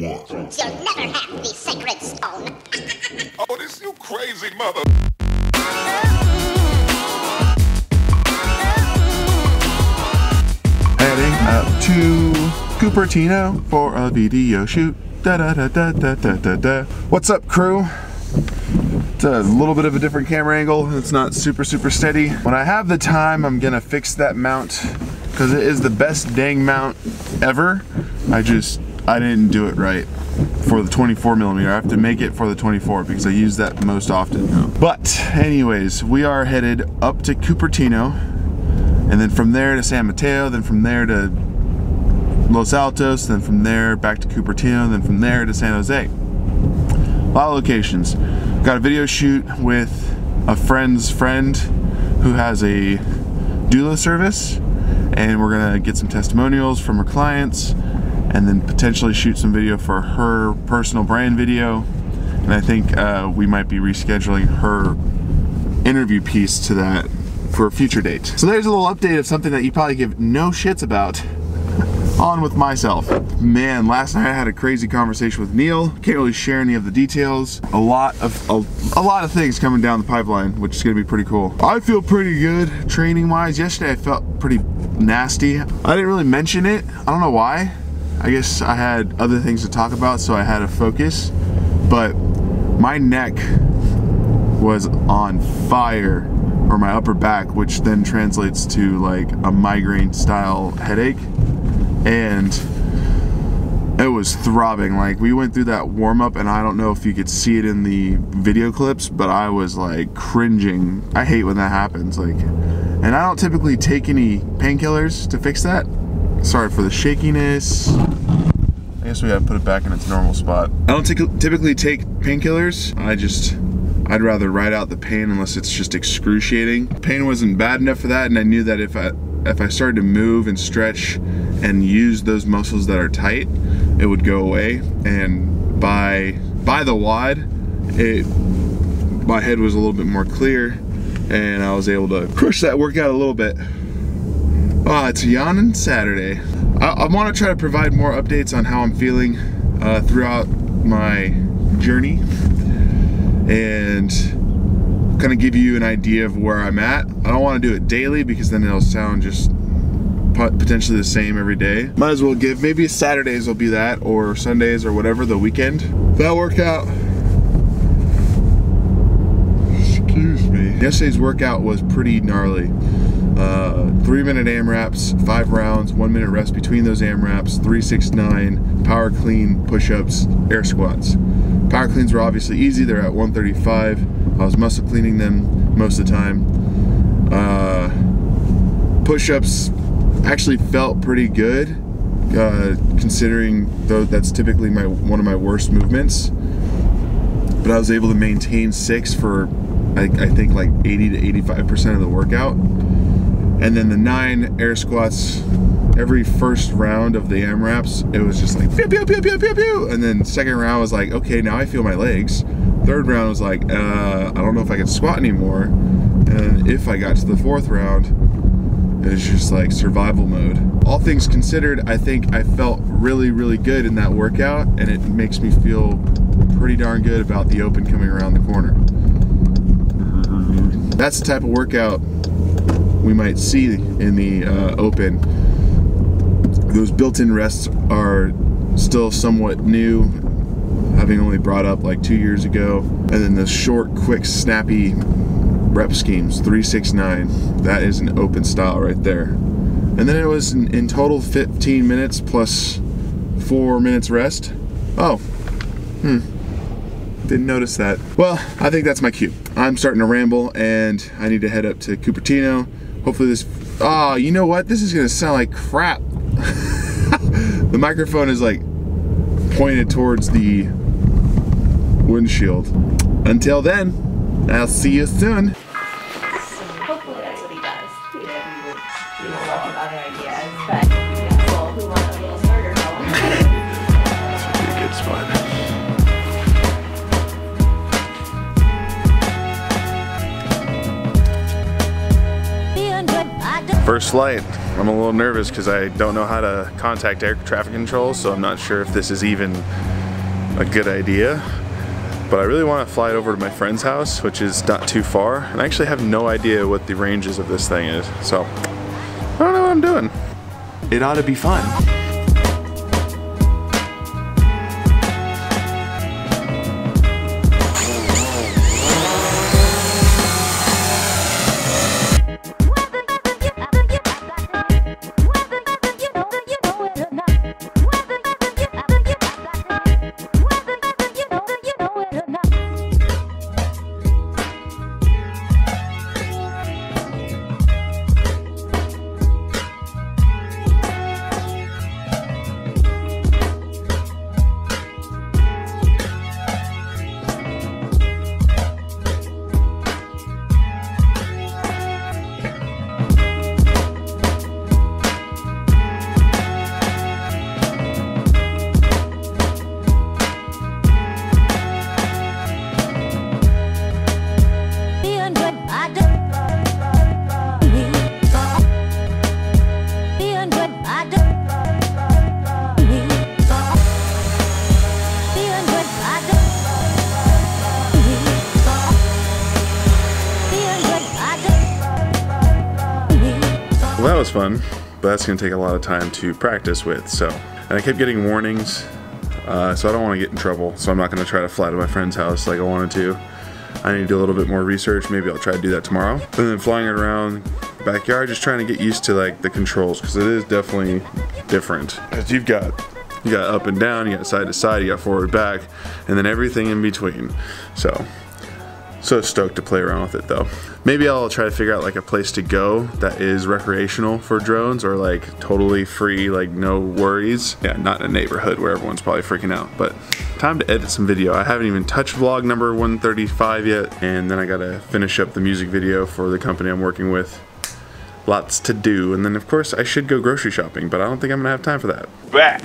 You'll never have the sacred stone. Oh, this you crazy mother. Heading up to Cupertino for a video shoot. Da da da da da da da da. What's up, crew? It's a little bit of a different camera angle. It's not super steady. When I have the time, I'm gonna fix that mount because it is the best dang mount ever. I didn't do it right for the 24mm. I have to make it for the 24 because I use that most often. But anyways, we are headed up to Cupertino, and then from there to San Mateo, then from there to Los Altos, then from there back to Cupertino, then from there to San Jose. A lot of locations. Got a video shoot with a friend's friend who has a doula service, and we're gonna get some testimonials from her clients and then potentially shoot some video for her personal brand video. And I think we might be rescheduling her interview piece to that for a future date. So there's a little update of something that you probably give no shits about. On with myself. Man, last night I had a crazy conversation with Neil. Can't really share any of the details. A lot of things coming down the pipeline, which is gonna be pretty cool. I feel pretty good training wise. Yesterday I felt pretty nasty. I didn't really mention it. I don't know why. I guess I had other things to talk about, so I had to focus. But my neck was on fire, or my upper back, which then translates to like a migraine style headache. And it was throbbing. Like, we went through that warm-up, and I don't know if you could see it in the video clips, but I was like cringing. I hate when that happens. Like, and I don't typically take any painkillers to fix that. Sorry for the shakiness. I guess we gotta put it back in its normal spot. I don't typically take painkillers. I'd rather ride out the pain unless it's just excruciating. Pain wasn't bad enough for that, and I knew that if I started to move and stretch and use those muscles that are tight, it would go away. And by the WOD, my head was a little bit more clear, and I was able to push that workout a little bit. Oh, it's yawning Saturday. I want to try to provide more updates on how I'm feeling throughout my journey, and kind of give you an idea of where I'm at. I don't want to do it daily because then it'll sound just potentially the same every day. Might as well give, maybe Saturdays will be that, or Sundays, or whatever, the weekend. That workout, excuse me. Yesterday's workout was pretty gnarly. 3-minute AMRAPs, 5 rounds, 1 minute rest between those AMRAPs, 3, 6, 9, power clean, push-ups, air squats. Power cleans were obviously easy, they're at 135. I was muscle cleaning them most of the time. Push-ups actually felt pretty good, considering though that's typically one of my worst movements. But I was able to maintain 6 for I think like 80 to 85% of the workout. And then the 9 air squats, every first round of the AMRAPs, it was just like pew pew pew pew pew pew. And then second round was like, okay, now I feel my legs. Third round was like, I don't know if I can squat anymore. And if I got to the 4th round, it was just like survival mode. All things considered, I think I felt really good in that workout, and it makes me feel pretty darn good about the Open coming around the corner. That's the type of workout we might see in the Open. Those built-in rests are still somewhat new, having only brought up like 2 years ago. And then the short, quick, snappy rep schemes, 3, 6, 9. That is an Open style right there. And then it was in total 15 minutes plus 4 minutes rest. Oh, didn't notice that. Well, I think that's my cue. I'm starting to ramble, and I need to head up to Cupertino. Hopefully this, oh, you know what? This is gonna sound like crap. The microphone is like pointed towards the windshield. Until then, I'll see you soon. Hopefully that's what he does. We were looking at other ideas, but yeah, we want a little smarter help. This would be a good spot. First flight. I'm a little nervous because I don't know how to contact air traffic control, so I'm not sure if this is even a good idea. But I really want to fly it over to my friend's house, which is not too far. And I actually have no idea what the ranges of this thing is. So, I don't know what I'm doing. It ought to be fun. Well, that was fun, but that's going to take a lot of time to practice with. So, and I kept getting warnings, so I don't want to get in trouble. So I'm not going to try to fly to my friend's house like I wanted to. I need to do a little bit more research. Maybe I'll try to do that tomorrow. And then flying it around the backyard, just trying to get used to like the controls, because it is definitely different. As you got up and down, you got side to side, you got forward, back, and then everything in between. So stoked to play around with it though. Maybe I'll try to figure out like a place to go that is recreational for drones, or like totally free, like no worries. Yeah, not in a neighborhood where everyone's probably freaking out. But time to edit some video. I haven't even touched vlog number 135 yet, and then I gotta finish up the music video for the company I'm working with. Lots to do, and then of course I should go grocery shopping, but I don't think I'm gonna have time for that. Back.